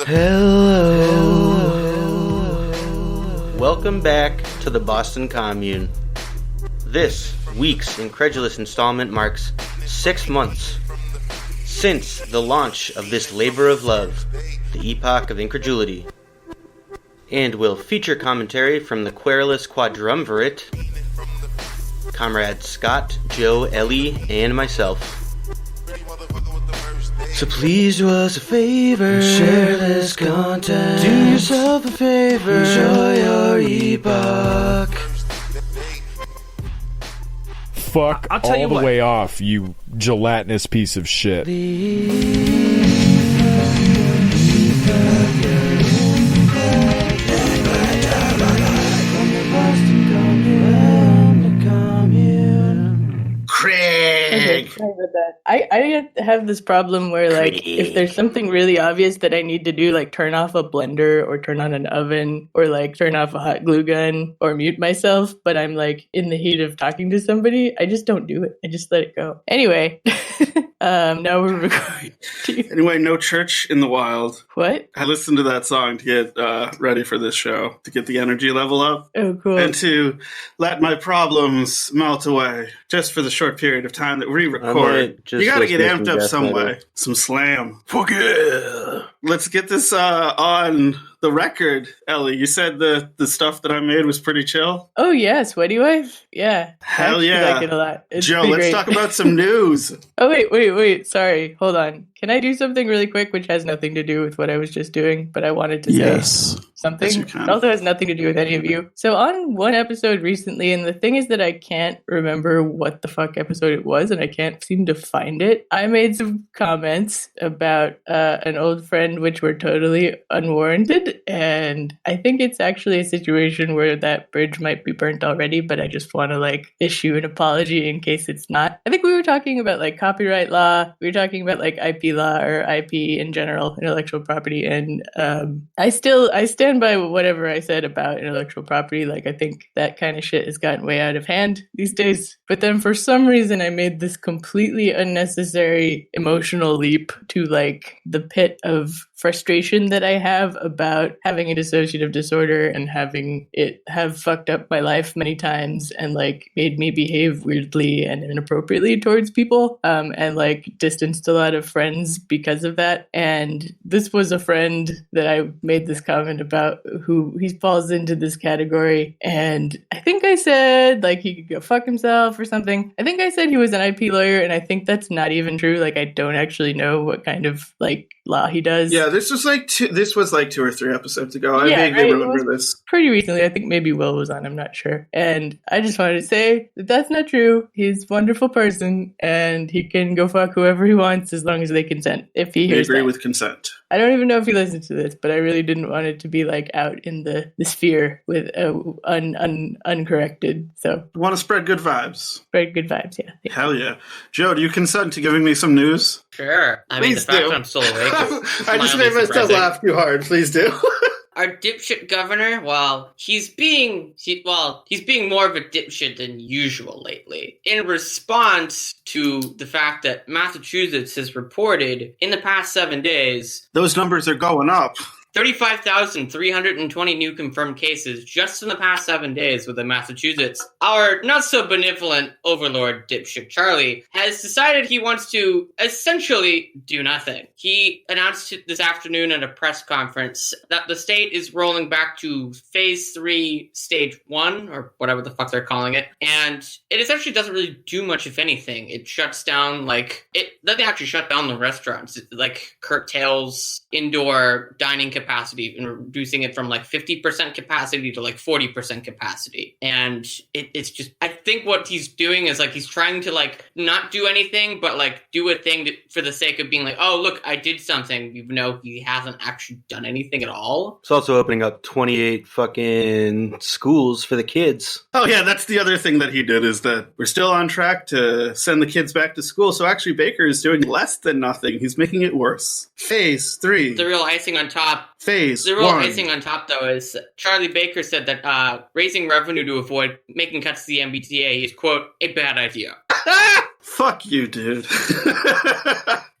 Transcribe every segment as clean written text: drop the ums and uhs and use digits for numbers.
Hello. Welcome back to the Boston Commune. This week's incredulous installment marks 6 months since the launch of this labor of love, the Epoch of Incredulity, and will feature commentary from the querulous quadrumvirate, Comrade Scott, Joe, Ellie, and myself. So please do us a favor, share this content, do yourself a favor, enjoy your Epoch. Fuck I'll tell all you the what. way off, you gelatinous piece of shit. Craig! Sorry about that. I have this problem where, like, if there's something really obvious that I need to do, like turn off a blender or turn on an oven or like turn off a hot glue gun or mute myself, but I'm like in the heat of talking to somebody, I just don't do it. I just let it go. Anyway, now we're recording. Anyway, No Church in the Wild. What? I listened to that song to get ready for this show, to get the energy level up, Oh, cool. and to let my problems melt away just for the short period of time that we record. You gotta get amped up some way. Some slam. Fuck yeah! Let's get this on the record, Ellie. You said the stuff that I made was pretty chill? Oh, yeah, SweatyWife? Yeah. Hell I yeah. like it a lot. It's Joe, pretty let's great. talk about some news. Oh, wait. Sorry. Hold on. Can I do something really quick which has nothing to do with what I was just doing, but I wanted to say something? Yes, you can. It also has nothing to do with any of you. So on one episode recently, and the thing is that I can't remember what the fuck episode it was, and I can't seem to find it, I made some comments about an old friend which were totally unwarranted, and I think it's actually a situation where that bridge might be burnt already, but I just want to like issue an apology in case it's not. I think we were talking about like copyright law, we were talking about like IP law or IP in general, intellectual property, and I stand by whatever I said about intellectual property. Like, I think that kind of shit has gotten way out of hand these days. But then for some reason I made this completely unnecessary emotional leap to like the pit of frustration that I have about having a dissociative disorder and having it have fucked up my life many times and like made me behave weirdly and inappropriately towards people, and like distanced a lot of friends because of that. And this was a friend that I made this comment about who he falls into this category. And I think I said like he could go fuck himself or something. I think I said he was an IP lawyer, and I think that's not even true. Like, I don't actually know what kind of like law he does. Yeah, this was like 2 or 3 episodes ago. I Yeah, vaguely right, remember this. Pretty recently. I think maybe Will was on, I'm not sure. And I just wanted to say that that's not true. He's a wonderful person, and he can go fuck whoever he wants as long as they consent, if he We hears agree that. with consent. I don't even know if he listens to this, but I really didn't want it to be like out in the sphere with uncorrected. So You want to spread good vibes. very good vibes, yeah. Hell yeah. Joe, do you consent to giving me some news? Sure. I mean, Please the fact do. that I'm still awake is I just mildly made myself surprising. laugh too hard. Please do. Our dipshit governor, well, he's being more of a dipshit than usual lately. In response to the fact that Massachusetts has reported in the past 7 days Those numbers are going up. 35,320 new confirmed cases just in the past 7 days within Massachusetts. Our not-so-benevolent overlord, dipshit Charlie, has decided he wants to essentially do nothing. He announced this afternoon at a press conference that the state is rolling back to Phase 3, Stage 1, or whatever the fuck they're calling it, and it essentially doesn't really do much, if anything. It shuts down, doesn't actually shut down the restaurants. It, curtails indoor dining capacity and reducing it from 50% capacity to 40% capacity. And it's just, I think what he's doing is he's trying to not do anything, but do a thing for the sake of being oh, look, I did something, even though he hasn't actually done anything at all. It's also opening up 28 fucking schools for the kids. Oh yeah, that's the other thing that he did, is that we're still on track to send the kids back to school. So actually Baker is doing less than nothing. He's making it worse. Phase 3. The real icing on top. Phase The real 1. icing on top, though, is Charlie Baker said that raising revenue to avoid making cuts to the MBTA is, quote, a bad idea. Fuck you, dude.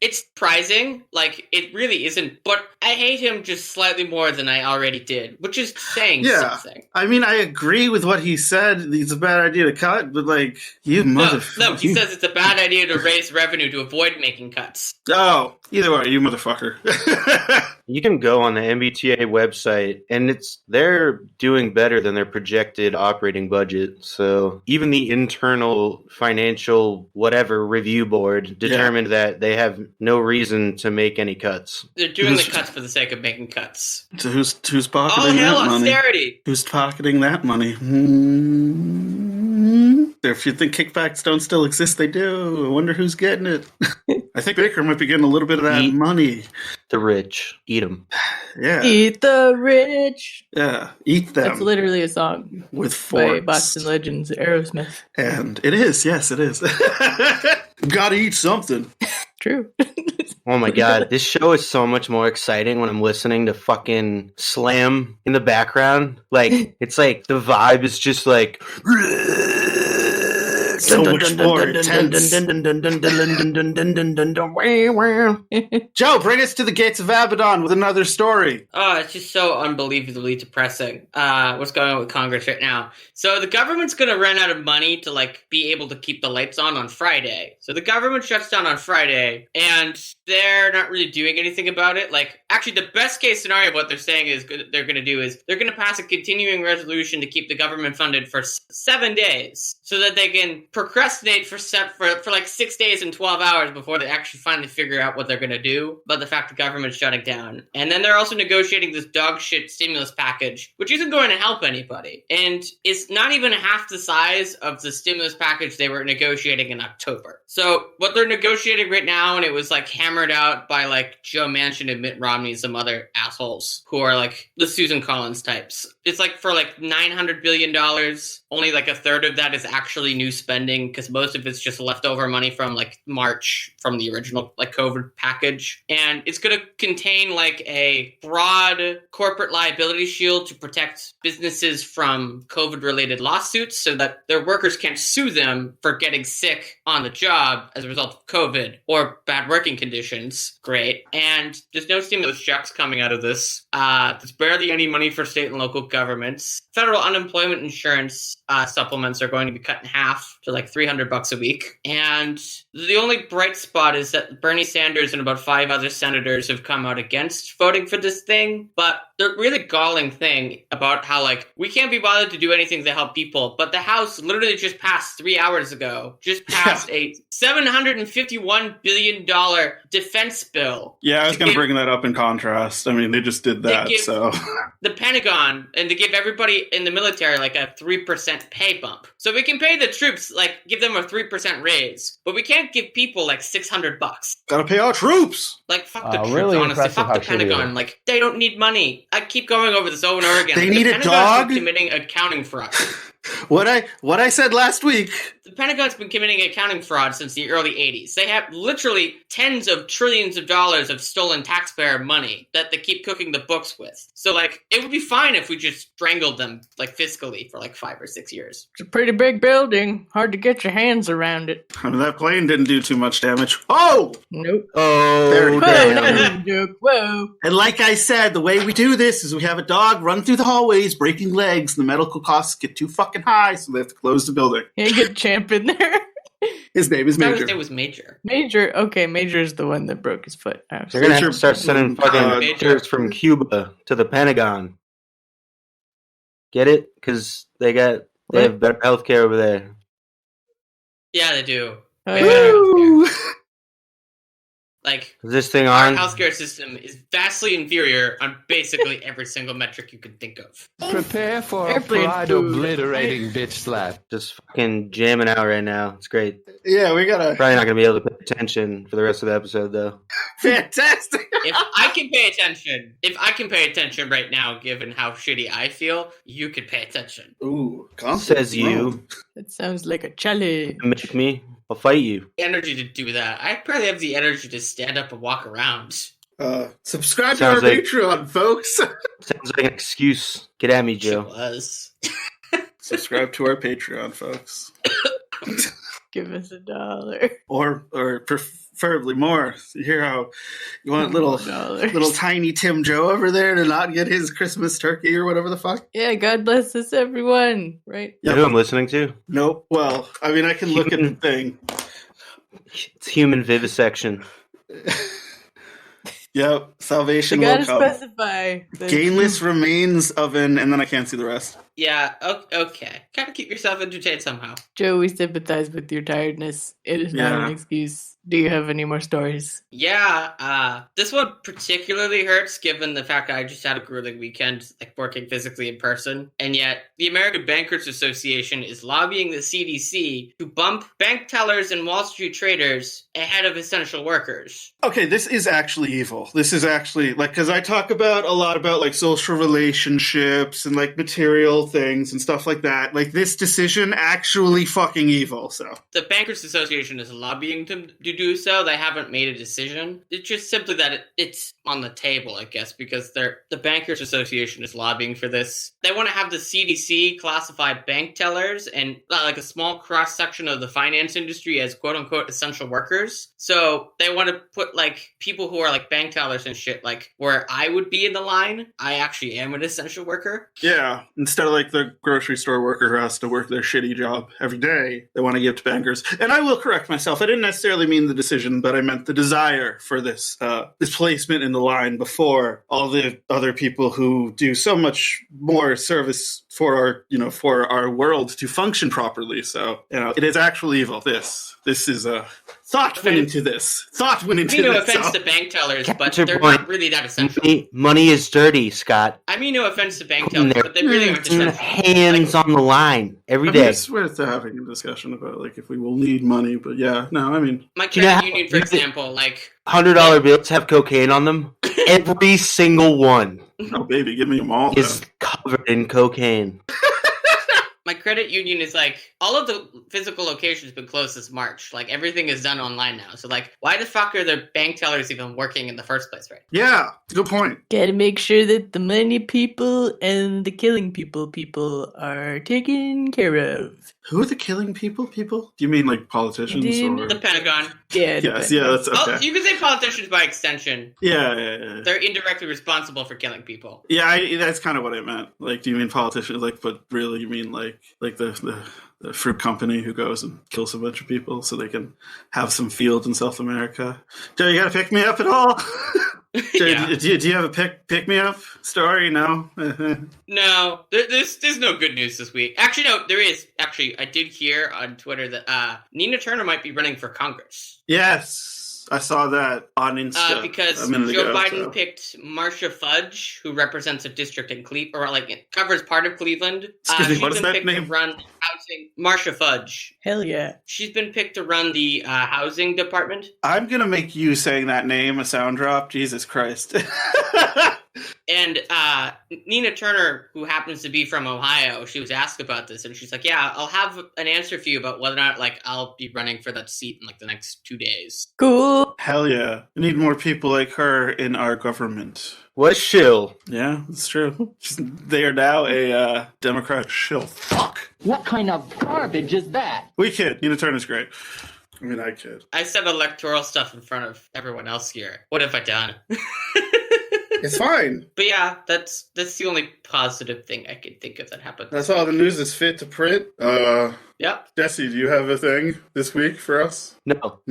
it's surprising. Like, it really isn't. But I hate him just slightly more than I already did, which is saying something. I mean, I agree with what he said. It's a bad idea to cut, but, like, you motherfucker. No, he says it's a bad idea to raise revenue to avoid making cuts. Oh, either way, you motherfucker. You can go on the MBTA website, and they're doing better than their projected operating budget. So even the internal financial whatever review board determined that they have no reason to make any cuts. They're doing the cuts for the sake of making cuts. So who's pocketing that money? Austerity. Who's pocketing that money? If you think kickbacks don't still exist, they do. I wonder who's getting it. I think Baker might be getting a little bit of that money. The rich. Eat them. Yeah. Eat the rich. Yeah. Eat them. That's literally a song. With forks. By Boston Legends, Aerosmith. And it is. Yes, it is. Gotta eat something. True. Oh my god, this show is so much more exciting when I'm listening to fucking Slam in the background. Like, it's like, the vibe is just like... So much more intense. Joe, bring us to the gates of Abaddon with another story. Oh, it's just so unbelievably depressing. What's going on with Congress right now? So the government's going to run out of money to, like, be able to keep the lights on Friday. So the government shuts down on Friday, and they're not really doing anything about it. Like, actually, the best case scenario of what they're saying is they're going to do is they're going to pass a continuing resolution to keep the government funded for 7 days so that they can procrastinate for like 6 days and 12 hours before they actually finally figure out what they're going to do about the fact the government's shutting down. And then they're also negotiating this dog shit stimulus package, which isn't going to help anybody. And it's not even half the size of the stimulus package they were negotiating in October. So what they're negotiating right now, and it was like hammered out by like Joe Manchin and Mitt Romney and some other assholes who are like the Susan Collins types. It's like for like $900 billion. Only like a third of that is actually new spending because most of it's just leftover money from like March from the original like COVID package. And it's going to contain like a broad corporate liability shield to protect businesses from COVID related lawsuits so that their workers can't sue them for getting sick on the job as a result of COVID or bad working conditions. Great. And there's no stimulus checks coming out of this. There's barely any money for state and local governments. Federal unemployment insurance supplements are going to be cut in half to like $300 a week. And the only bright spot is that Bernie Sanders and about 5 other senators have come out against voting for this thing. But the really galling thing about how like we can't be bothered to do anything to help people, but the House literally just passed 3 hours ago, a $751 billion defense bill. Yeah, I was going to bring that up in contrast. I mean, they just did that, so... The Pentagon, and they give everybody in the military like a 3% pay bump. So we can pay the troops, like, give them a 3% raise, but we can't give people like $600. Gotta pay our troops! Like, fuck the troops, really honestly. Fuck the Pentagon. Like, they don't need money. I keep going over this over and over again. They need a dog? Committing accounting fraud. What I said last week. The Pentagon's been committing accounting fraud since the early 80s. They have literally tens of trillions of dollars of stolen taxpayer money that they keep cooking the books with. So, like, it would be fine if we just strangled them, like, fiscally for, like, 5 or 6 years. It's a pretty big building. Hard to get your hands around it. I mean, that plane didn't do too much damage. Oh! Nope. Oh, there damn. Whoa. And like I said, the way we do this is we have a dog run through the hallways, breaking legs, and the medical costs get too fucking high, so they have to close the building. Yeah, get Champ in there. His name is Major. His name was Major. Major, okay, Major is the one that broke his foot. They're going to have to start sending fucking pictures from Cuba to the Pentagon. Get it? Because they have better healthcare over there. Yeah, they do. Woo! Like, is this thing on? Our healthcare system is vastly inferior on basically every single metric you could think of. Prepare for a pride-obliterating bitch slap. Just fucking jamming out right now. It's great. Yeah, we gotta... Probably not going to be able to pay attention for the rest of the episode, though. Fantastic! If I can pay attention right now, given how shitty I feel, you could pay attention. Ooh, says you. That sounds like a challenge. Make me. I'll fight you. Energy to do that. I probably have the energy to stand up and walk around. Subscribe to our Patreon, folks. Sounds like an excuse. Get at me, Joe. It was. Subscribe to our Patreon, folks. Give us $1. Or preferably more. You hear how you want little tiny Tim Joe over there to not get his Christmas turkey or whatever the fuck? Yeah, God bless us, everyone. Right? You know who I'm listening to? Nope. Well, I mean, I can look at the thing. It's human vivisection. Yep, salvation You will gotta come. specify. Gainless remains of and then I can't see the rest. Yeah, okay. Gotta keep yourself entertained somehow. Joe, we sympathize with your tiredness. It is not an excuse. Do you have any more stories? Yeah, this one particularly hurts given the fact that I just had a grueling weekend, like working physically in person, and yet the American Bankers Association is lobbying the CDC to bump bank tellers and Wall Street traders ahead of essential workers. Okay, this is actually evil. This is actually, like, because I talk about a lot about, like, social relationships and, like, material things and stuff like that. Like, this decision actually fucking evil, so. The Bankers Association is lobbying to do so. They haven't made a decision. It's just simply that it's on the table, I guess, because the Bankers Association is lobbying for this. They want to have the CDC classify bank tellers and like a small cross-section of the finance industry as quote-unquote essential workers. So they want to put like people who are like bank tellers and shit, like where I would be in the line. I actually am an essential worker. Yeah, instead of like the grocery store worker who has to work their shitty job every day, they want to give to bankers. And I will correct myself. I didn't necessarily mean the decision, but I meant the desire for this placement in the line before all the other people who do so much more service for our world to function properly. So, it is actually evil. This is a thought went into this. Thought went into this. No offense to bank tellers, but they're not really that essential. Money is dirty, Scott. I mean, no offense to bank tellers, but they really aren't essential. Hands on the line every day. It's worth having a discussion about like if we will need money, but yeah, no, I mean, my credit union, for example, like $100 bills have cocaine on them. Every single one. Oh baby, give me them all. Is covered in cocaine. My credit union is like, all of the physical locations have been closed since March. Like, everything is done online now. So, like, why the fuck are the bank tellers even working in the first place, right? Yeah, good point. Gotta make sure that the money people and the killing people are taken care of. Who are the killing people? Do you mean like politicians? Or? The Pentagon. Yeah. Yes, yeah, that's okay. Well, you can say politicians by extension. Yeah. They're indirectly responsible for killing people. Yeah, that's kind of what I meant. Like, do you mean politicians? Like, but really you mean like the fruit company who goes and kills a bunch of people so they can have some fields in South America? Joe, you got to pick me up at all? Joe, Yeah. do you have a pick me up story? No. No, there's no good news this week. Actually, no, there is. Actually, I did hear on Twitter that Nina Turner might be running for Congress. Yes. I saw that on Insta because Joe Biden picked Marcia Fudge, who represents a district in Cleveland, or like it covers part of Cleveland. Excuse me, what is she's that been picked name? to run housing. Marcia Fudge. Hell yeah. She's been picked to run the housing department. I'm gonna make you saying that name a sound drop. Jesus Christ. And Nina Turner, who happens to be from Ohio, she was asked about this, and she's like, "Yeah, I'll have an answer for you about whether or not like I'll be running for that seat in like the next 2 days." Cool. Hell yeah. We need more people like her in our government. What a shill. Yeah, it's true. They are now a Democrat shill. Fuck. What kind of garbage is that? We kid. Nina Turner's great. I mean, I kid. I said electoral stuff in front of everyone else here. What have I done? It's fine. But yeah, that's the only positive thing I could think of that happened. That's all the news is fit to print. Yep. Jesse, do you have a thing this week for us? No.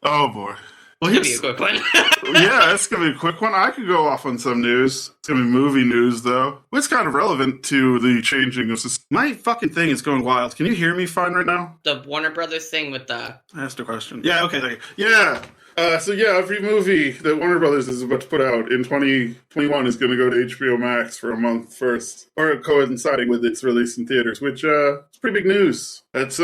Oh boy. Well, It's gonna be a quick one. Yeah, it's gonna be a quick one. I could go off on some news. It's gonna be movie news though. It's kind of relevant to the changing of society. My fucking thing is going wild. Can you hear me fine right now? The Warner Brothers thing with the... I asked a question. Yeah, okay, thank you. Yeah. Every movie that Warner Brothers is about to put out in 2021 is going to go to HBO Max for a month first, or coinciding with its release in theaters, which is pretty big news. That's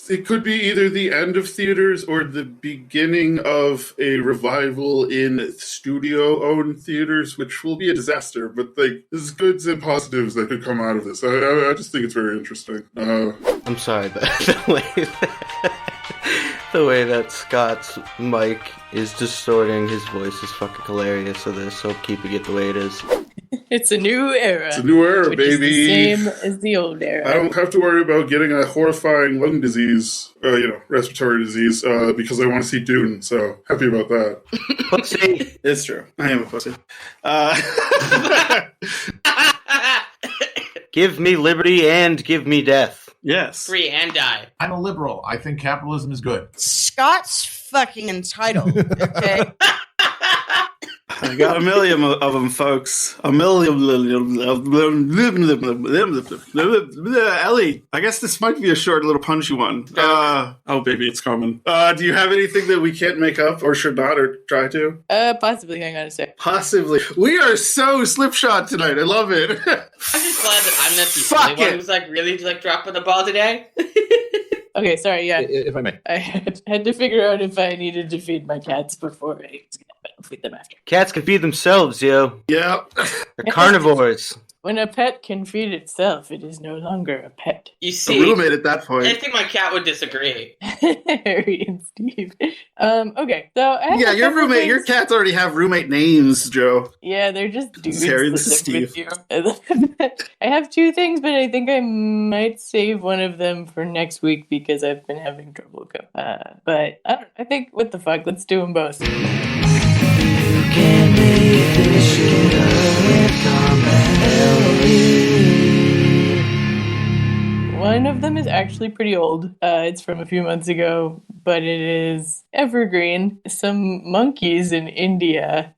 it could be either the end of theaters or the beginning of a revival in studio-owned theaters, which will be a disaster. But like, there's goods and positives that could come out of this. I just think it's very interesting. I'm sorry, but the way that Scott's mic is distorting his voice is fucking hilarious, so keeping it the way it is. It's a new era. It's a new era, which baby. Is the same as the old era. I don't have to worry about getting a horrifying lung disease, respiratory disease, because I want to see Dune. So happy about that. Pussy. It's true. I am a pussy. Give me liberty and give me death. Yes. Free and die. I'm a liberal. I think capitalism is good. Scott's fucking entitled, okay? I got a million of them, folks. A million. Ellie, I guess this might be a short, little punchy one. Oh, baby, it's coming. Do you have anything that we can't make up or should not or try to? Possibly. Hang on a sec. Possibly. We are so slipshod tonight. I love it. I'm just glad that I'm not the only one who's really dropping the ball today. Okay, sorry, yeah. If I may. I had to figure out if I needed to feed my cats before I feed them after. Cats can feed themselves, yo. Yeah. They're carnivores. When a pet can feed itself, it is no longer a pet. You see, a roommate at that point. I think my cat would disagree. Harry and Steve. Okay, so your roommate, your cats already have roommate names, Joe. Yeah, they're just dudes. Harry, this is Steve. I have two things, but I think I might save one of them for next week because I've been having trouble. But I think what the fuck? Let's do them both. You can make this shit up with Comrade. One of them is actually pretty old. It's from a few months ago, but it is evergreen. Some monkeys in India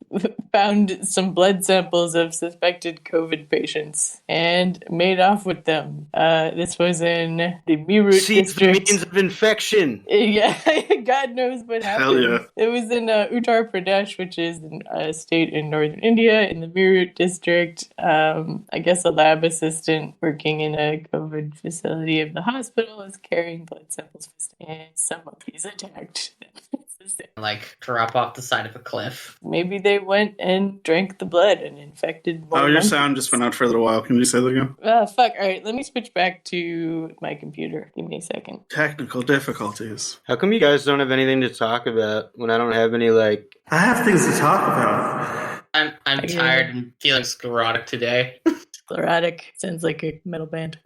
found some blood samples of suspected COVID patients and made off with them. This was in the Meerut district. Means of infection. Yeah, God knows what happened. Hell yeah. It was in Uttar Pradesh, which is a state in northern India, in the Meerut district. I guess a lab assistant working in a COVID facility of the hospital is carrying blood samples, and some monkeys attacked them. Drop off the side of a cliff. Maybe they went and drank the blood and infected more your monkeys. sound just went out for a little while. Can you say that again? Fuck. All right, let me switch back to my computer. Give me a second. Technical difficulties. How come you guys don't have anything to talk about when I don't have any, I have things to talk about. I'm tired and feeling sclerotic today. Sclerotic sounds like a metal band.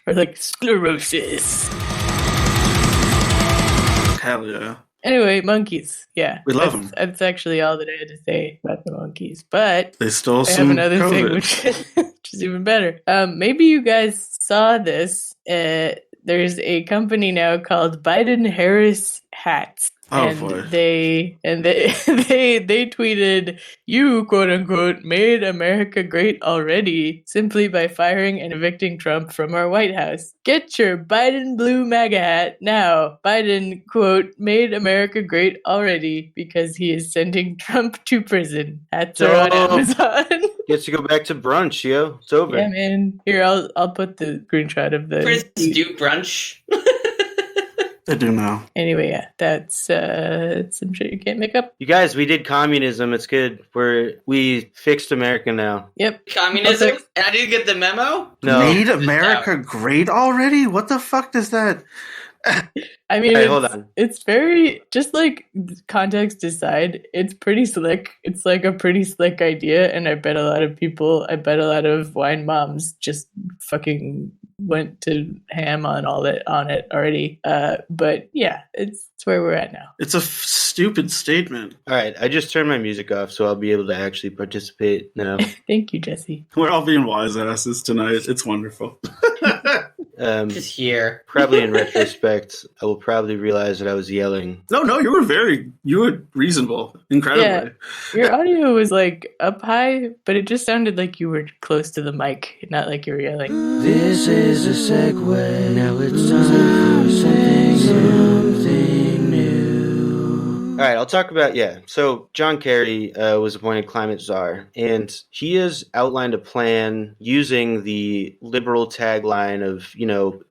Or sclerosis. Hell yeah. Anyway, monkeys. Yeah. We love them. That's actually all that I had to say about the monkeys. But they stole I some have another COVID. thing, which is even better. Maybe you guys saw this. There's a company now called Biden-Harris Hats. Oh, and boy. they tweeted, "You, quote unquote, made America great already simply by firing and evicting Trump from our White House. Get your Biden blue MAGA hat now. Biden, quote, made America great already because he is sending Trump to prison." Hats are on Amazon. Gets to go back to brunch, yo. It's over. Yeah, man. Here, I'll put the screenshot of the Prisons do brunch. They do now. Anyway, yeah, that's some shit you can't make up. You guys, we did communism. It's good. We fixed America now. Yep. Communism? And I didn't get the memo? No. Made America great already? What the fuck does that... I mean, hold on. It's very, just context aside, it's pretty slick. It's a pretty slick idea, and I bet a lot of wine moms just fucking went to ham on it already. But yeah, it's where we're at now. It's a stupid statement. All right, I just turned my music off, so I'll be able to actually participate now. Thank you, Jesse. We're all being wise asses tonight. It's wonderful. Just here. Probably in retrospect, I will probably realize that I was yelling. No, you were reasonable. Incredibly. Yeah, your audio was up high, but it just sounded like you were close to the mic, not like you were yelling. This is a segue. Now it's time for something new. All right, I'll talk about, So John Kerry was appointed climate czar, and he has outlined a plan using the liberal tagline of,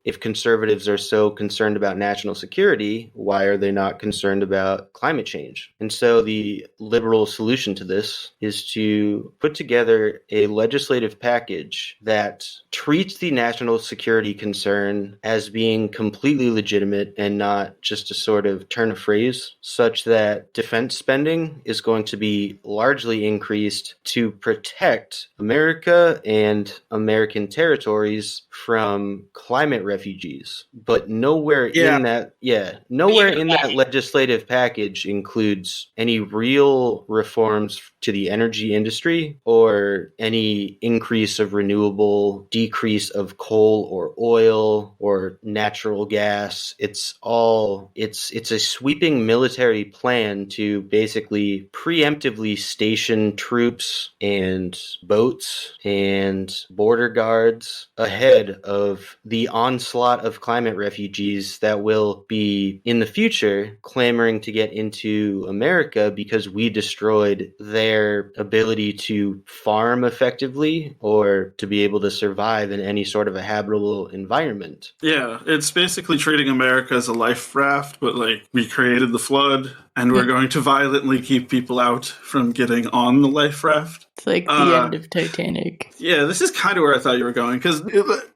if conservatives are so concerned about national security, why are they not concerned about climate change? And so the liberal solution to this is to put together a legislative package that treats the national security concern as being completely legitimate and not just a sort of turn of phrase, such that that defense spending is going to be largely increased to protect America and American territories from climate refugees. But nowhere in that legislative package includes any real reforms to the energy industry or any increase of renewable, decrease of coal or oil or natural gas. It's a sweeping military plan to basically preemptively station troops and boats and border guards ahead of the onslaught of climate refugees that will be in the future clamoring to get into America because we destroyed their ability to farm effectively or to be able to survive in any sort of a habitable environment. Yeah, it's basically treating America as a life raft, but like we created the flood and we're going to violently keep people out from getting on the life raft. It's like the end of Titanic. Yeah, this is kind of where I thought you were going, because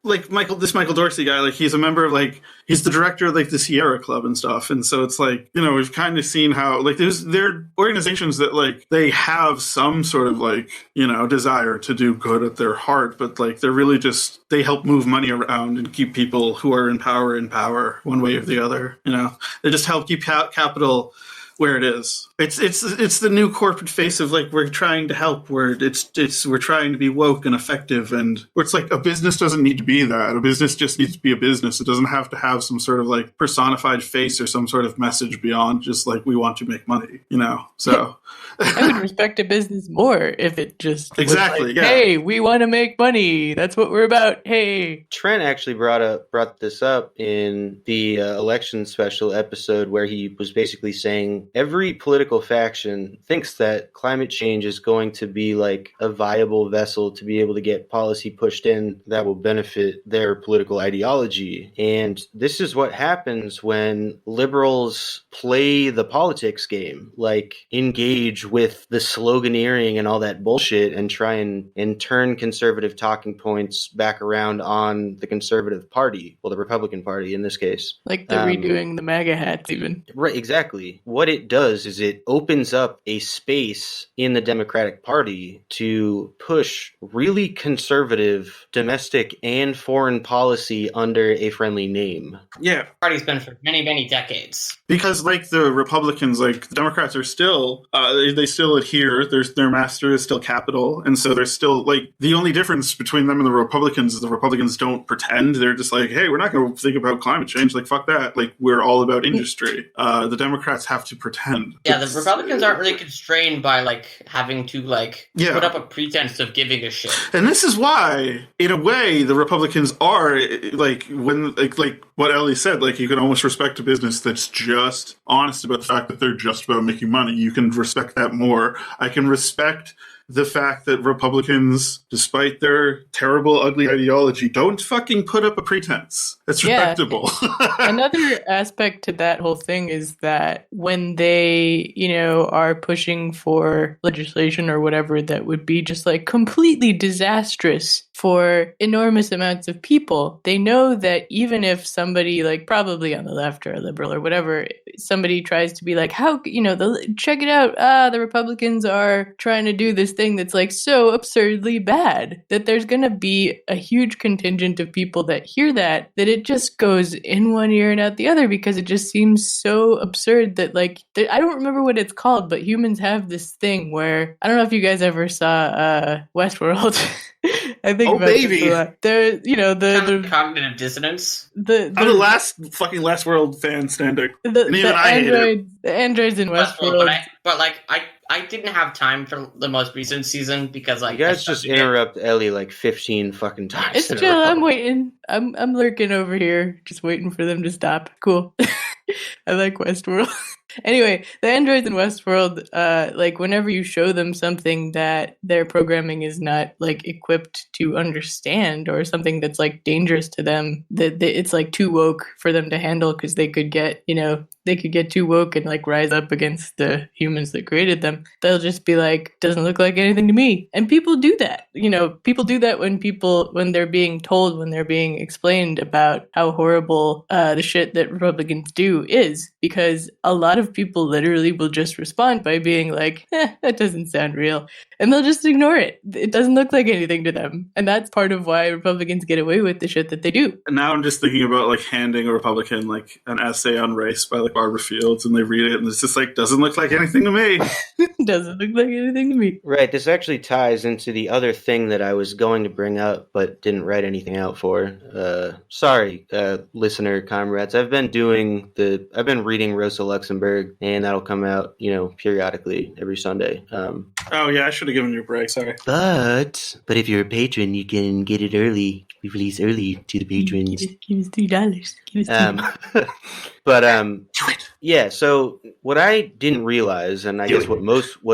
like Michael Dorsey guy, like he's a member of he's the director of like the Sierra Club and stuff, and so it's like, you know, we've kind of seen how like there are organizations that like they have some sort of like, you know, desire to do good at their heart, but like they're really just, they help move money around and keep people who are in power one way or the other. You know, they just help keep capital where it is. It's the new corporate face of like, we're trying to help, where we're trying to be woke and effective, and where it's like a business doesn't need to be that. A business just needs to be a business. It doesn't have to have some sort of like personified face or some sort of message beyond just like, we want to make money, you know? So I would respect a business more if it just exactly, was like, hey, we want to make money. That's what we're about. Hey. Trent actually brought this up in the election special episode where he was basically saying every political faction thinks that climate change is going to be like a viable vessel to be able to get policy pushed in that will benefit their political ideology. And this is what happens when liberals play the politics game, like engage with the sloganeering and all that bullshit and try and turn conservative talking points back around on the conservative party, well, the Republican Party in this case. Like the redoing the MAGA hats even. Right, exactly. What it does is it opens up a space in the Democratic Party to push really conservative domestic and foreign policy under a friendly name. Yeah. Party's been for many, many decades. Because like the Republicans, like the Democrats are still, they still adhere, their master is still capital, and so there's still like, the only difference between them and the Republicans is the Republicans don't pretend. They're just like, hey, we're not going to think about climate change, like fuck that, like we're all about industry. The Democrats have to pretend. Yeah, the Republicans aren't really constrained by like having to like put up a pretense of giving a shit. And this is why, in a way, the Republicans are like, when like what Ellie said, like you can almost respect a business that's just honest about the fact that they're just about making money. You can respect that more. I can respect the fact that Republicans, despite their terrible, ugly ideology, don't fucking put up a pretense. It's respectable. Another aspect to that whole thing is that when they, you know, are pushing for legislation or whatever that would be just like completely disastrous for enormous amounts of people, they know that even if somebody like probably on the left or a liberal or whatever, somebody tries to be like, how, you know, check it out. The Republicans are trying to do this thing that's like so absurdly bad, that there's going to be a huge contingent of people that hear that it just goes in one ear and out the other, because it just seems so absurd that like, I don't remember what it's called, but humans have this thing where, I don't know if you guys ever saw Westworld. I think about this a lot. There, you know, the cognitive dissonance. I'm the last Westworld fan standing. And even I hate it. The androids in Westworld. But I didn't have time for the most recent season because like you guys just interrupt Ellie like 15 fucking times. It's chill. I'm waiting. I'm lurking over here, just waiting for them to stop. Cool. I like Westworld. Anyway, the androids in Westworld, like whenever you show them something that their programming is not like equipped to understand, or something that's like dangerous to them, that it's like too woke for them to handle because they could get, you know, they could get too woke and like rise up against the humans that created them, they'll just be like, doesn't look like anything to me. And people do that. People do that when they're being told, when they're being explained about how horrible the shit that Republicans do is, because a lot of people literally will just respond by being like, that doesn't sound real. And they'll just ignore it. It doesn't look like anything to them. And that's part of why Republicans get away with the shit that they do. And now I'm just thinking about like handing a Republican like an essay on race by like Barbara Fields, and they read it and it's just like, doesn't look like anything to me. Doesn't look like anything to me. Right. This actually ties into the other thing that I was going to bring up but didn't write anything out for. Sorry, listener comrades. I've been reading Rosa Luxemburg, and that'll come out, periodically every Sunday. Oh yeah, I should have given you a break. Sorry. But if you're a patron, you can get it early. We release early to the patrons. Give us $3. Give us $3. Yeah. So what I didn't realize, and I guess what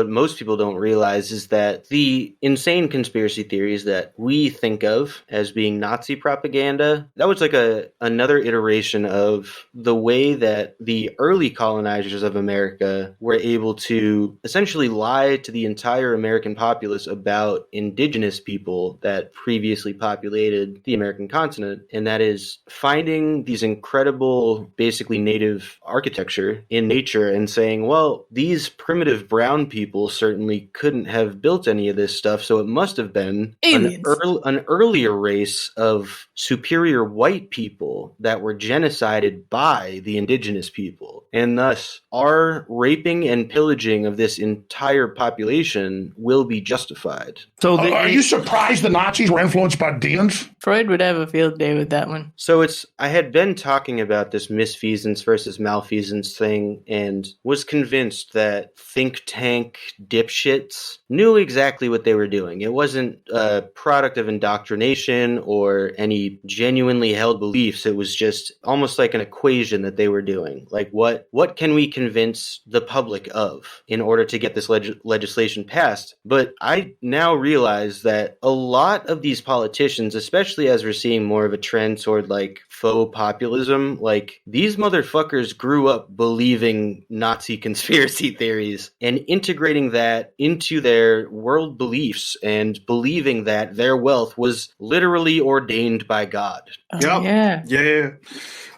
most people don't realize, is that the insane conspiracy theories that we think of as being Nazi propaganda, that was like another iteration of the way that the early colonizers of America were able to essentially lie to the entire American populace about indigenous people that previously populated the American continent, and that is finding these incredible, basically native architecture in nature and saying, well, these primitive brown people certainly couldn't have built any of this stuff, so it must have been an earlier race of superior white people that were genocided by the indigenous people. And thus, our raping and pillaging of this entire population will be justified. So are you surprised the Nazis were influenced by demons? Freud would have a field day with that one. So I had been talking about this misfeasance versus malfeasance thing and was convinced that think tank dipshits knew exactly what they were doing. It wasn't a product of indoctrination or any genuinely held beliefs. It was just almost like an equation that they were doing. Like, what can we convince the public of in order to get this legislation passed? But I now realize that a lot of these politicians, especially as we're seeing more of a trend toward like faux populism, like these motherfuckers grew up believing Nazi conspiracy theories and integrating that into their world beliefs and believing that their wealth was literally ordained by God. Yeah.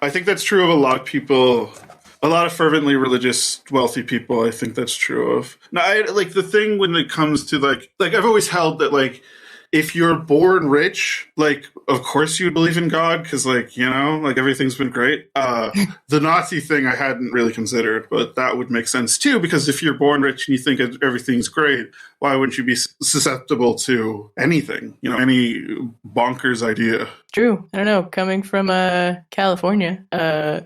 I think that's true of a lot of people. A lot of fervently religious, wealthy people, I think that's true of. Now, the thing when it comes to, like I've always held that, like, if you're born rich, like, of course you would believe in God, because, like, everything's been great. The Nazi thing I hadn't really considered, but that would make sense, too, because if you're born rich and you think everything's great, why wouldn't you be susceptible to anything, any bonkers idea? True. I don't know. Coming from California,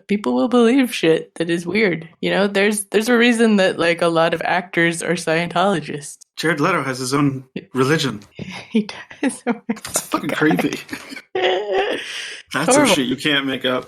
people will believe shit that is weird. There's a reason that, like, a lot of actors are Scientologists. Jared Leto has his own religion. He does. It's fucking creepy. That's some shit you can't make up.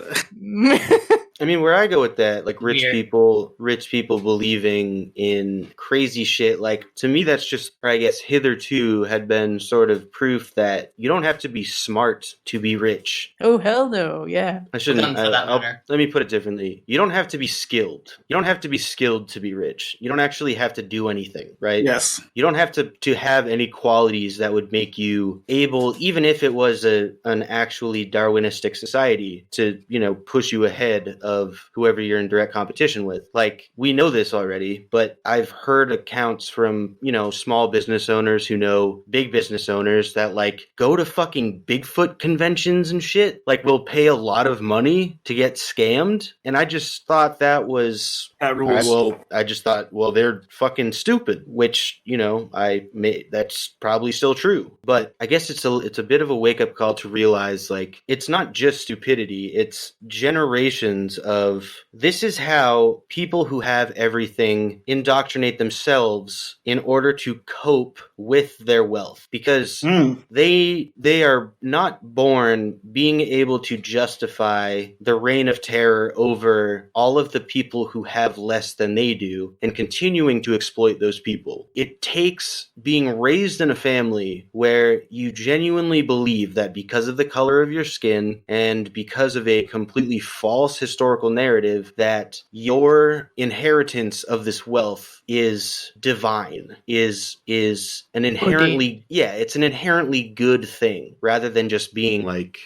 I mean, where I go with that, like rich people believing in crazy shit, like to me, that's just, or I guess hitherto had been sort of proof that you don't have to be smart to be rich. Oh, hell no. Yeah. I shouldn't. Let me put it differently. You don't have to be skilled. You don't have to be skilled to be rich. You don't actually have to do anything, right? Yes. You don't have to have any qualities that would make you able, even if it was an actually Darwinistic society, to, push you ahead of whoever you're in direct competition with. Like, we know this already, but I've heard accounts from, small business owners who know big business owners that, like, go to fucking Bigfoot conventions and shit, like, will pay a lot of money to get scammed. And I just thought that was... I just thought, well, they're fucking stupid, which, that's probably still true. But I guess it's a bit of a wake-up call to realize, like, it's not just stupidity, it's generations of this is how people who have everything indoctrinate themselves in order to cope with their wealth, because they are not born being able to justify the reign of terror over all of the people who have less than they do and continuing to exploit those people. It takes being raised in a family where you genuinely believe that because of the color of your skin and because of a completely false historical historical narrative that your inheritance of this wealth is divine, is an inherently, it's an inherently good thing, rather than just being like,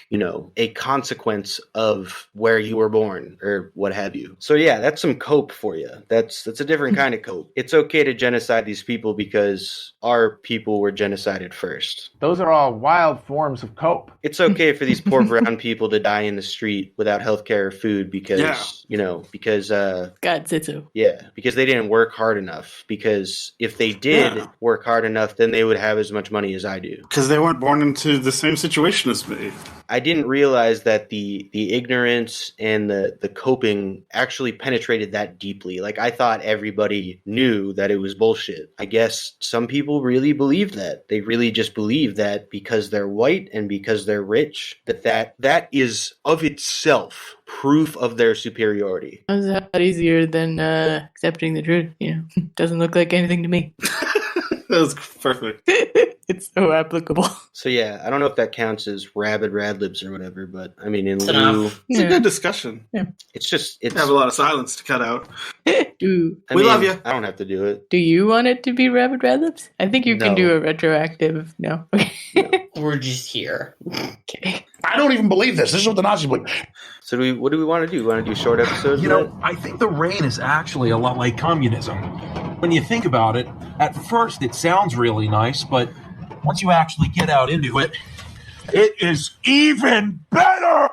a consequence of where you were born or what have you. So yeah, that's some cope for you. That's a different kind of cope. It's okay to genocide these people because our people were genocided first. Those are all wild forms of cope. It's okay for these poor brown people to die in the street without healthcare or food because, because God said so. Yeah, because they didn't work hard enough. Because if they did work hard enough, then they would have as much money as I do. Because they weren't born into the same situation as me. I didn't realize that the ignorance and the coping actually penetrated that deeply. Like, I thought everybody knew that it was bullshit. I guess some people really believe that. They really just believe that because they're white and because they're rich, that is of itself proof of their superiority. That was a lot easier than accepting the truth. Doesn't look like anything to me. That was perfect. It's so applicable. So yeah, I don't know if that counts as rabid radlibs or whatever, but I mean, it's a good discussion. Yeah. It's have a lot of silence to cut out. We love you. I don't have to do it. Do you want it to be rabid radlibs? I think you can do a retroactive. No. We're just here. Okay. I don't even believe this. This is what the Nazis believe. So what do we want to do? Want to do short episodes? I think the reign is actually a lot like communism. When you think about it, at first it sounds really nice, but once you actually get out into it, it is even better.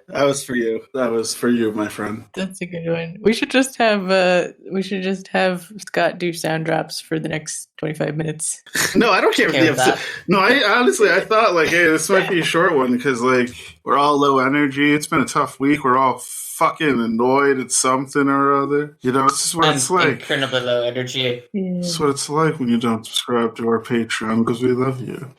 That was for you. That was for you, my friend. That's a good one. We should just have Scott do sound drops for the next 25 minutes. No, I don't care if the episode. No, I thought like, hey, this might be a short one because like we're all low energy. It's been a tough week. We're all fucking annoyed at something or other. This is what it's like. Incredibly low energy. That's what it's like when you don't subscribe to our Patreon because we love you.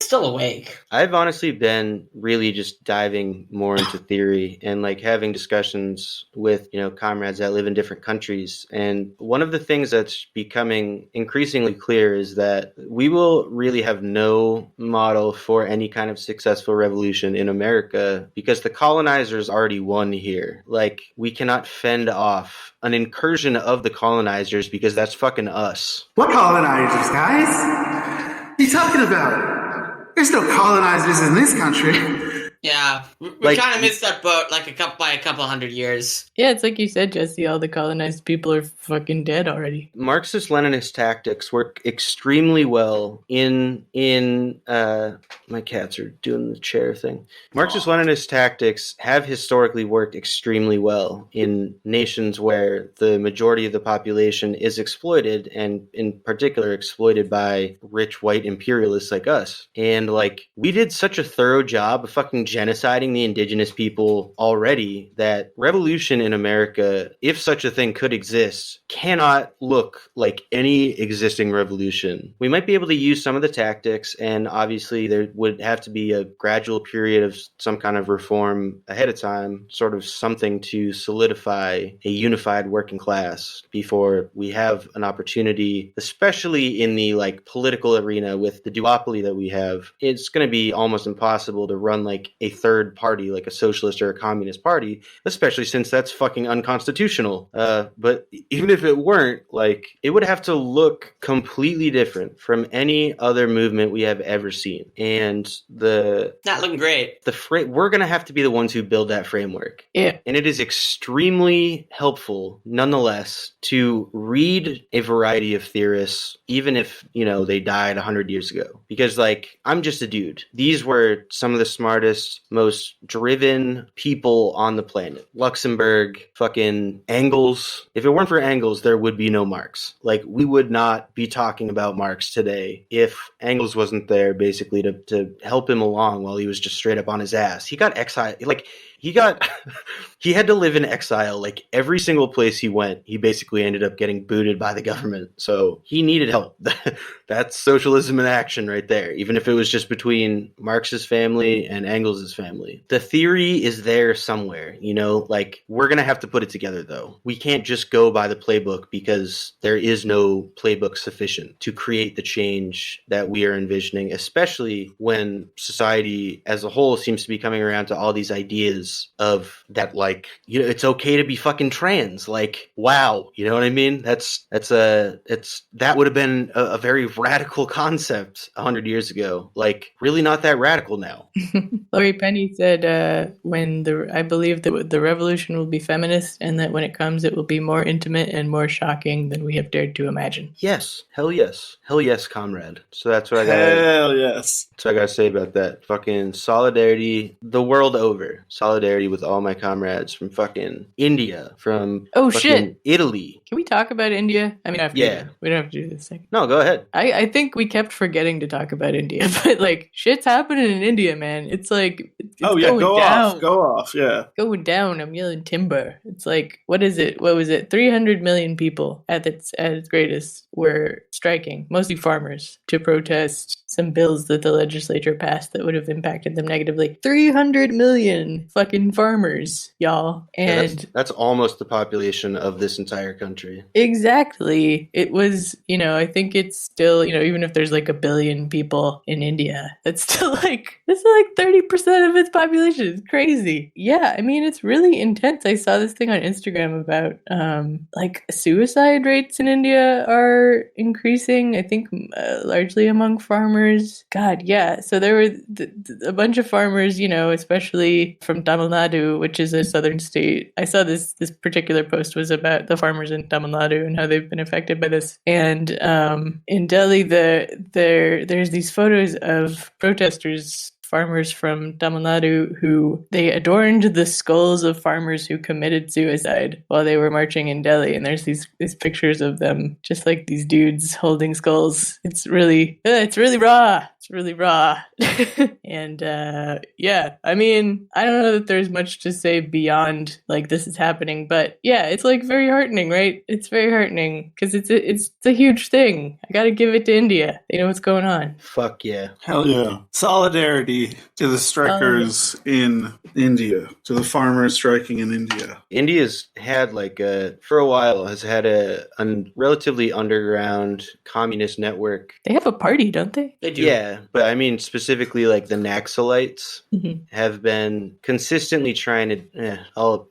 Still awake. I've honestly been really just diving more into theory and like having discussions with, comrades that live in different countries. And one of the things that's becoming increasingly clear is that we will really have no model for any kind of successful revolution in America because the colonizers already won here. Like, we cannot fend off an incursion of the colonizers because that's fucking us. What colonizers, guys? What are you talking about? There's no colonizers in this country. Yeah, we kind of missed that boat by a couple hundred years. Yeah, it's like you said, Jesse, all the colonized people are fucking dead already. Marxist-Leninist tactics work extremely well in my cats are doing the chair thing. Marxist-Leninist tactics have historically worked extremely well in nations where the majority of the population is exploited, and in particular exploited by rich white imperialists like us. And we did such a thorough job of fucking genociding the indigenous people already that revolution in America, if such a thing could exist, cannot look like any existing revolution. We might be able to use some of the tactics, and obviously there would have to be a gradual period of some kind of reform ahead of time, sort of something to solidify a unified working class before we have an opportunity, especially in the political arena with the duopoly that we have. It's going to be almost impossible to run a third party, like a socialist or a communist party, especially since that's fucking unconstitutional. But even if it weren't, it would have to look completely different from any other movement we have ever seen. And not looking great. We're going to have to be the ones who build that framework. Yeah. And it is extremely helpful, nonetheless, to read a variety of theorists, even if, they died 100 years ago. Because, I'm just a dude. These were some of the smartest, most driven people on the planet. Luxemburg, fucking Engels. If it weren't for Engels, there would be no Marx. We would not be talking about Marx today if Engels wasn't there basically to help him along while he was just straight up on his ass. He got exiled. He had to live in exile. Every single place he went, he basically ended up getting booted by the government. So he needed help. That's socialism in action right there. Even if it was just between Marx's family and Engels' family. The theory is there somewhere, we're going to have to put it together though. We can't just go by the playbook because there is no playbook sufficient to create the change that we are envisioning, especially when society as a whole seems to be coming around to all these ideas because of that, like, you know, it's okay to be fucking trans. Like, wow, you know what I mean? That would have been a very radical concept 100 years ago. Like, really not that radical now. Laurie Penny said, I believe that the revolution will be feminist, and that when it comes, it will be more intimate and more shocking than we have dared to imagine. Yes. Hell yes. Hell yes, comrade. So that's what I got. Hell yes. That's what I gotta say about that. Fucking solidarity the world over. Solidarity with all my comrades from fucking India, from fucking Italy. Can we talk about India? I mean, we don't have to do this thing. No, go ahead. I think we kept forgetting to talk about India, but like shit's happening in India, man. It's like go off, yeah. Going down. I'm yelling timber. It's like, what is it? What was it? 300 million people at its greatest were striking, mostly farmers, to protest some bills that the legislature passed that would have impacted them negatively. 300 million fucking farmers, y'all. And that's almost the population of this entire country. Exactly. It was, I think it's still, even if there's like 1 billion people in India, it's still like 30% of its population. It's crazy. Yeah, I mean, it's really intense. I saw this thing on Instagram about like suicide rates in India are increasing, I think largely among farmers. God, yeah. So there were a bunch of farmers, especially from Tamil Nadu, which is a southern state. I saw this particular post was about the farmers in Tamil Nadu and how they've been affected by this. And in Delhi, there's these photos of protesters, farmers from Tamil Nadu, who they adorned the skulls of farmers who committed suicide while they were marching in Delhi. And there's these pictures of them, just like these dudes holding skulls. It's really raw. It's really raw. And yeah, I mean, I don't know that there's much to say beyond like this is happening, but yeah, it's like very heartening, right? It's very heartening because it's a huge thing. I gotta give it to India. They know what's going on. Fuck yeah. Hell yeah. Solidarity to the strikers in India, to the farmers striking in India. India's had for a while has had a relatively underground communist network. They have a party, don't they? They do. Yeah, but I mean specifically like the Naxalites have been consistently trying to.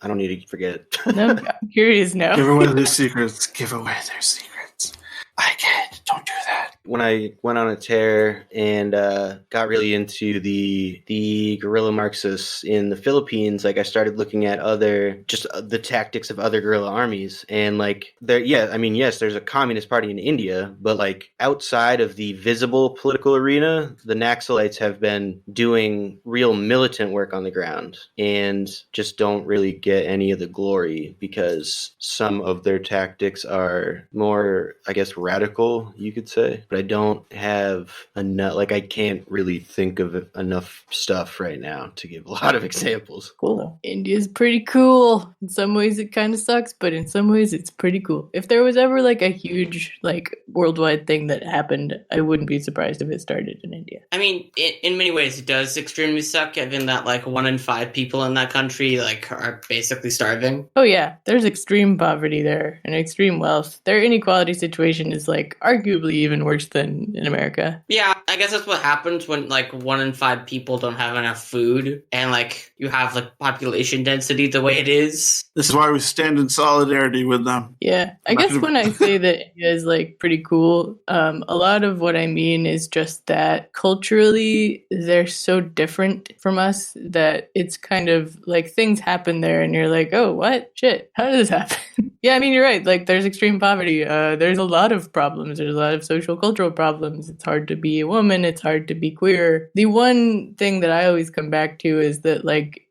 I don't need to forget it. No, I'm curious now. Give away their secrets. Give away their secrets. I can't. Don't do that. When I went on a tear and got really into the guerrilla Marxists in the Philippines, like I started looking at the tactics of other guerrilla armies, and yes, there's a communist party in India, but like outside of the visible political arena, the Naxalites have been doing real militant work on the ground and just don't really get any of the glory because some of their tactics are more, I guess, radical, you could say. But I don't have enough, I can't really think of enough stuff right now to give a lot of examples. Cool. India's pretty cool. In some ways it kind of sucks, but in some ways it's pretty cool. If there was ever a huge worldwide thing that happened, I wouldn't be surprised if it started in India. I mean, in many ways it does extremely suck, given that 1 in 5 people in that country are basically starving. Oh yeah, there's extreme poverty there and extreme wealth. Their inequality situation is arguably even worse than in America. Yeah, I guess that's what happens when 1 in 5 people don't have enough food and you have population density the way it is. This is why we stand in solidarity with them. Yeah, I guess when I say that India is pretty cool, a lot of what I mean is just that culturally they're so different from us that it's kind of things happen there and you're oh, what? Shit, how did this happen? Yeah, I mean, you're right. There's extreme poverty. There's a lot of problems. There's a lot of social cultural problems. It's hard to be a woman. It's hard to be queer. The one thing that I always come back to is that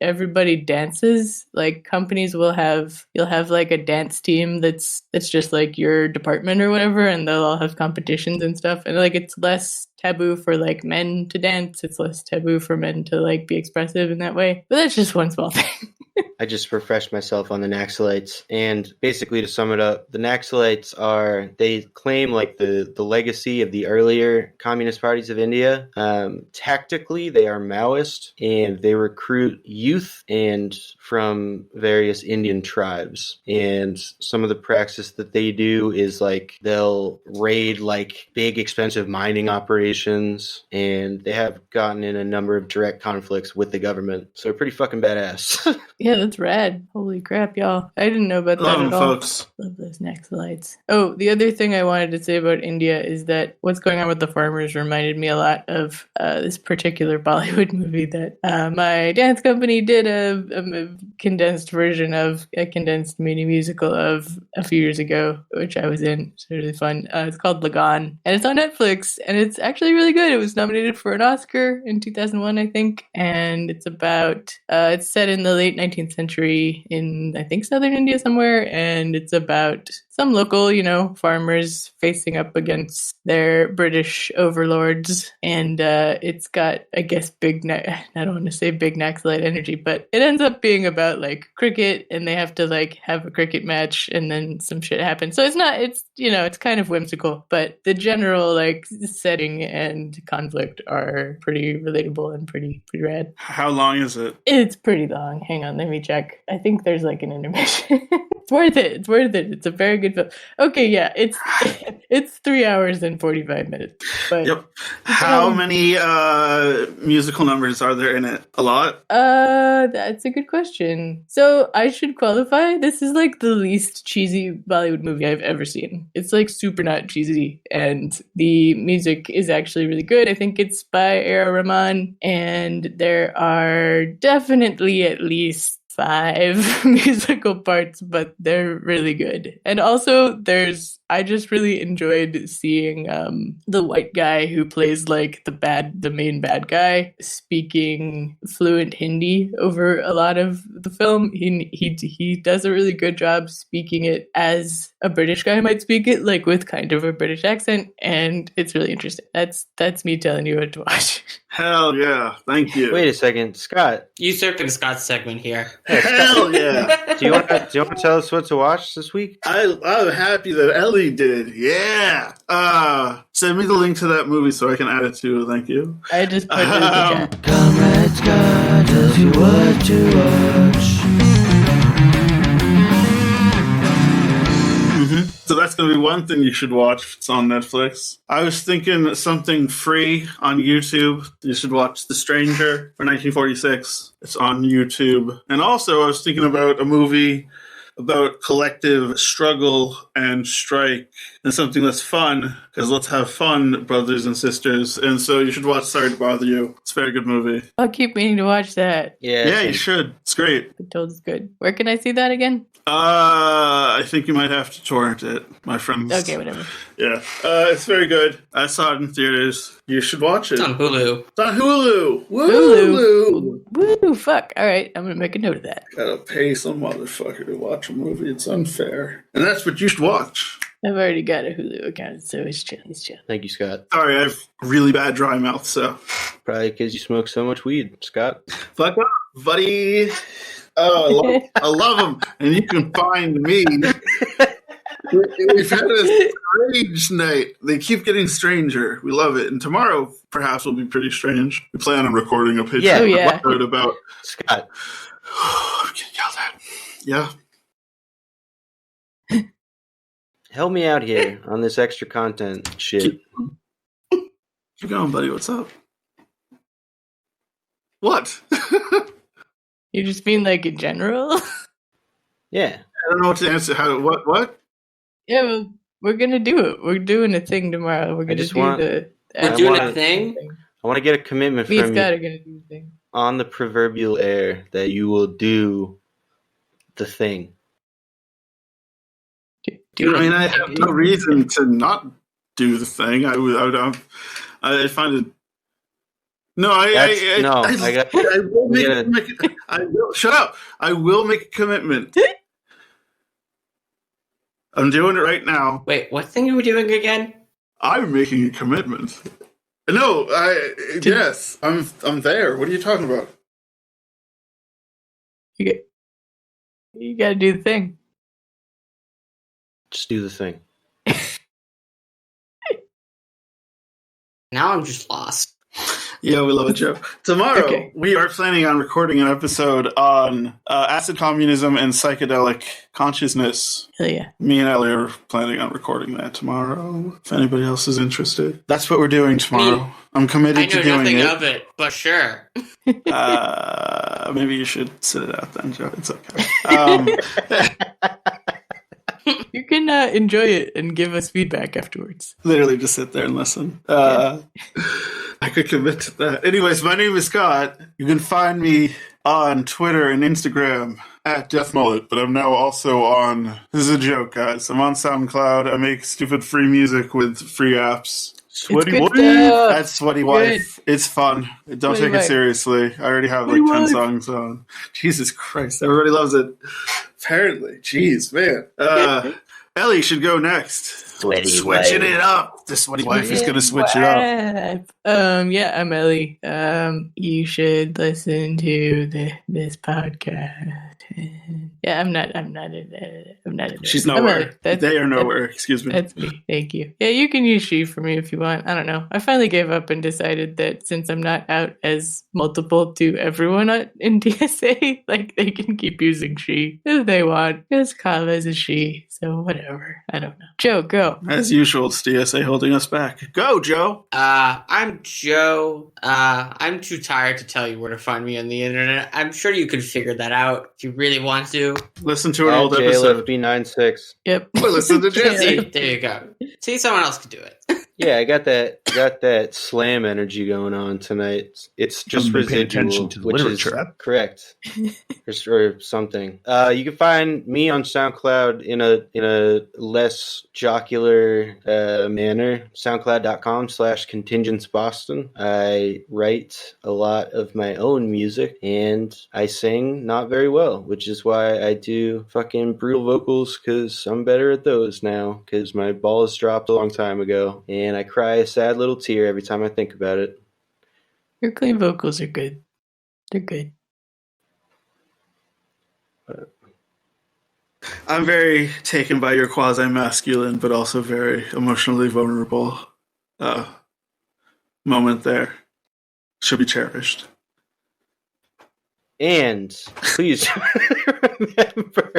everybody dances. Companies you'll have a dance team that's just your department or whatever, and they'll all have competitions and stuff. And it's less taboo for men to dance. It's less taboo for men to be expressive in that way. But that's just one small thing. I just refreshed myself on the Naxalites, and basically to sum it up, the Naxalites they claim like the legacy of the earlier communist parties of India. Tactically, they are Maoist, and they recruit youth and from various Indian tribes. And some of the praxis that they do is like they'll raid like big expensive mining operations, and they have gotten in a number of direct conflicts with the government. So they're pretty fucking badass. Yeah, that's rad. Holy crap, y'all. I didn't know about that at all. Folks. Love those Naxalites. Oh, the other thing I wanted to say about India is that what's going on with the farmers reminded me a lot of this particular Bollywood movie that my dance company did a condensed version of, a condensed mini musical of a few years ago, which I was in. It's really fun. It's called Lagan, and it's on Netflix, and it's actually really good. It was nominated for an Oscar in 2001, I think, and it's about, it's set in the late 19th century in, I think, southern India somewhere, and it's about some local, farmers facing up against their British overlords, and it's got, I guess, I don't want to say big Naxalite energy, but it ends up being about like cricket, and they have to like have a cricket match, and then some shit happens. So it's kind of whimsical, but the general like setting and conflict are pretty relatable and pretty rad. How long is it? It's pretty long. Hang on, let me check. I think there's like an intermission. It's worth it. It's a very good film. Okay, yeah, it's 3 hours and 45 minutes. But yep. How many musical numbers are there in it? A lot? That's a good question. So I should qualify. This is like the least cheesy Bollywood movie I've ever seen. It's like super not cheesy, and the music is actually really good. I think it's by A.R. Rahman, and there are definitely at least 5 musical parts, but they're really good. And also I just really enjoyed seeing the white guy who plays like the main bad guy speaking fluent Hindi over a lot of the film. He does a really good job speaking it as a British guy might speak it, like with kind of a British accent, and it's really interesting. That's me telling you what to watch. Hell yeah. Thank you. Wait a second, Scott. Usurping Scott's segment here. Hell yeah. Do you want to tell us what to watch this week? I'm happy that Ellie did. Yeah. Send me the link to that movie so I can add it too. Thank you. I just put it in the chat. Comrade Scott tells you what to watch. So that's going to be one thing you should watch. It's on Netflix. I was thinking something free on YouTube. You should watch The Stranger for 1946. It's on YouTube. And also I was thinking about a movie about collective struggle and strike and something that's fun, because let's have fun, brothers and sisters. And so you should watch Sorry to Bother You. It's a very good movie. I'll keep meaning to watch that. Yeah, you should. It's great. Been told it's good. Where can I see that again? I think you might have to torrent it, my friends. Okay, whatever. Yeah. It's very good. I saw it in theaters. You should watch it. It's on Hulu. It's on Hulu. Hulu. Woo, fuck. All right, I'm going to make a note of that. Gotta pay some motherfucker to watch a movie. It's unfair. And that's what you should watch. I've already got a Hulu account, so it's chill. Thank you, Scott. Sorry, I have really bad dry mouth, so. Probably because you smoke so much weed, Scott. Fuck off, buddy. Oh, I love them. And you can find me. We've had a strange night. They keep getting stranger. We love it. And tomorrow, perhaps, will be pretty strange. We plan on recording a picture about Scott. I'm getting yelled at. Yeah. Help me out here on this extra content shit. Keep going, buddy. What's up? What? You just mean like in general? Yeah. I don't know what to answer. What? Yeah, well, we're going to do it. We're doing a thing tomorrow. We're going to do We're doing a thing? I want to get a commitment Me and from Scott you are going to do the thing. on the proverbial air that you will do the thing. I have no reason to not do the thing. I find it. No, I will make. I will shut up. I will make a commitment. I'm doing it right now. Wait, what thing are we doing again? I'm making a commitment. No, yes, I'm there. What are you talking about? You gotta do the thing. Just do the thing. Now I'm just lost. Yeah, we love it, Joe. Tomorrow, we are planning on recording an episode on acid communism and psychedelic consciousness. Hell yeah. Me and Ellie are planning on recording that tomorrow, if anybody else is interested. That's what we're doing tomorrow. I'm committed to doing it. I know nothing of it, but sure. Maybe you should sit it out then, Joe. It's okay. You can enjoy it and give us feedback afterwards. Literally just sit there and listen. I could commit to that. Anyways, my name is Scott. You can find me on Twitter and Instagram at DeathMullet, but I'm now also on... This is a joke, guys. I'm on SoundCloud. I make stupid free music with free apps. SweatyWife. That's SweatyWife. It's fun. Don't take it seriously. I already have like 10 songs on. Jesus Christ. Everybody loves it. Apparently. Jeez, man. Ellie should go next. Switching it up. The SweatyWife is going to switch it up. Yeah, I'm Ellie. You should listen to this podcast. Yeah, I'm not. She's nowhere. They are nowhere. Excuse me. That's me. Thank you. Yeah, you can use she for me if you want. I don't know. I finally gave up and decided that since I'm not out as multiple to everyone in DSA, like they can keep using she if they want. Because Kava is a she, so whatever. I don't know. Joe, go. As usual, it's DSA holding us back. Go, Joe. I'm Joe. I'm too tired to tell you where to find me on the internet. I'm sure you could figure that out if you really want to. Listen to an old episode. JLFB96. Yep. Listen to Jesse. There you go. See, someone else could do it. Yeah, I got that slam energy going on tonight. It's just residual, to the which literature. is correct, or something. You can find me on SoundCloud in a less jocular manner. SoundCloud.com/contingentsboston. I write a lot of my own music, and I sing not very well, which is why I do fucking brutal vocals, because I'm better at those now, because my balls dropped a long time ago, and I cry a sad little tear every time I think about it. Your clean vocals are good. They're good. I'm very taken by your quasi-masculine, but also very emotionally vulnerable moment there. Should be cherished. And please remember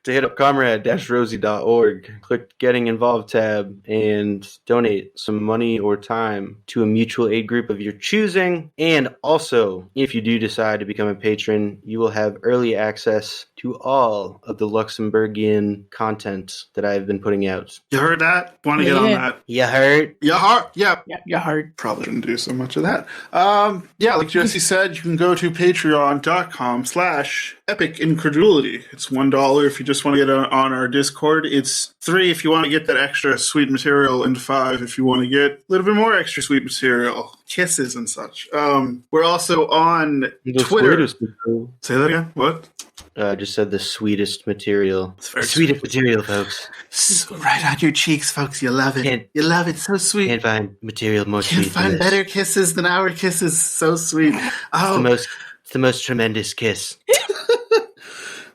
to hit up comrade-rosie.org, click Getting Involved tab, and donate some money or time to a mutual aid group of your choosing. And also, if you do decide to become a patron, you will have early access to all of the Luxembourgian content that I've been putting out. You heard that? Want to get on that? You heard? You heard? Yeah. You heard. Probably shouldn't do so much of that. Yeah, like Jesse said, you can go to patreon.com/epic-incredulity. It's $1 if you just want to get on our Discord. It's $3 if you want to get that extra sweet material, and $5 if you want to get a little bit more extra sweet material. Kisses and such. We're also on Twitter. Say that again? What? I just said the sweetest material. Sweetest material, folks. Right on your cheeks, folks. You love it. You love it. So sweet. Can't find material more sweet. Can't find better kisses than our kisses. So sweet. Oh, it's the most tremendous kiss.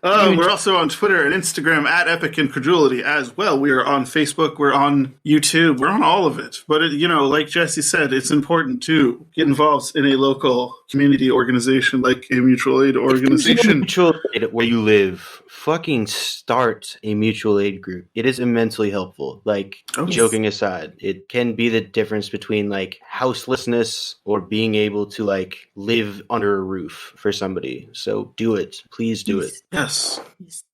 We're also on Twitter and Instagram at Epic Incredulity as well. We are on Facebook. We're on YouTube. We're on all of it. But, like Jesse said, it's important to get involved in a local community organization like a mutual aid organization. Mutual aid where you live. Fucking start a mutual aid group. It is immensely helpful. Joking aside, it can be the difference between houselessness or being able to live under a roof for somebody. So do it. Please do it. Yes,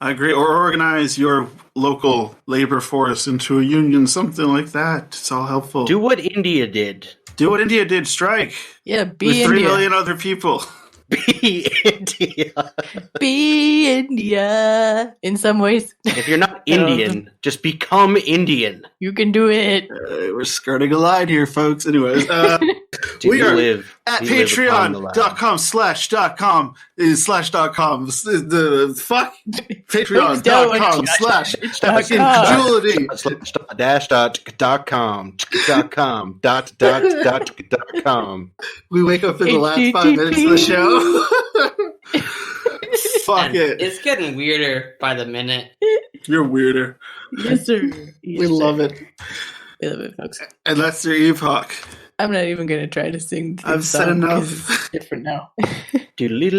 I agree. Or organize your local labor force into a union, something like that. It's all helpful. Do what India did. Strike. Yeah, be with 3 India. million other people. Be India. Be India. In some ways. If you're not Indian, just become Indian. You can do it. We're skirting a line here, folks. Anyways, we are at patreon.com/.com. The fuck? Patreon.com/incredulity. .com. We wake up in the last 5 minutes of the show. Fuck it. It's getting weirder by the minute. You're weirder. Yes, sir. We love it. We love it, folks. And that's your Epoch. I'm not even going to try to sing. I've said enough. It's different now. Burn it.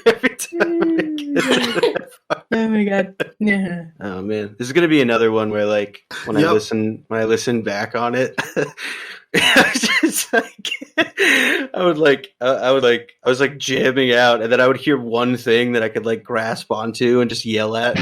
Every time. Oh my god. Yeah. Oh man. This is gonna be another one where like when I listen back on it, I was just like I was like jamming out, and then I would hear one thing that I could like grasp onto and just yell at.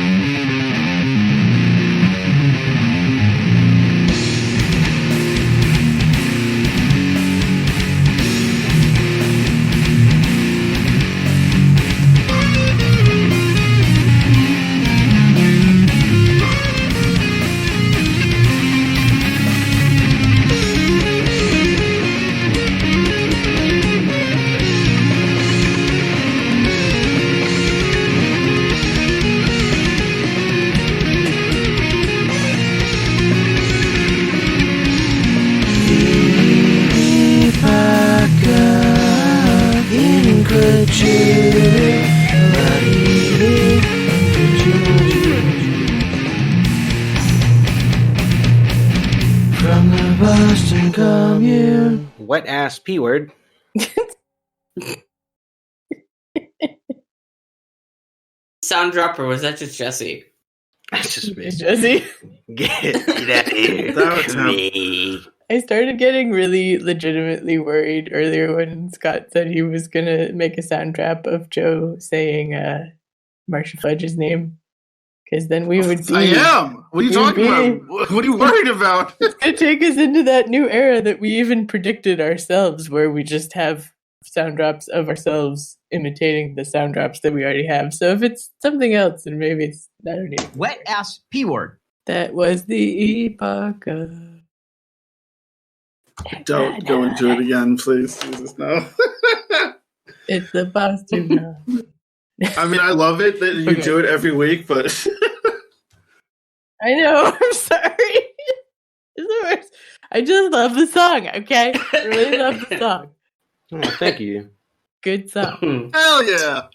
From the Boston Commune. Wet ass P word. Sound drop, or was that just Jesse? That's just me. Jesse? Get out of here. That was me. I started getting really legitimately worried earlier when Scott said he was going to make a sound trap of Joe saying Marsha Fudge's name. Because then we would be... I am! What are you talking about? What are you worried about? It's going to take us into that new era that we even predicted ourselves, where we just have sound drops of ourselves imitating the sound drops that we already have. So if it's something else, then maybe it's... I don't know. Wet ass P word. That was the Epoch. Don't go into it again, please. Jesus, no. It's the Boston now. I mean, I love it that you do it every week, but... I know, I'm sorry. It's the worst. I just love the song, okay? I really love the song. Oh, thank you. Good song. Hell yeah!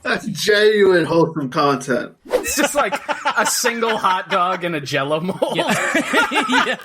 That's genuine, wholesome content. It's just like a single hot dog in a Jell-O mold. Yeah.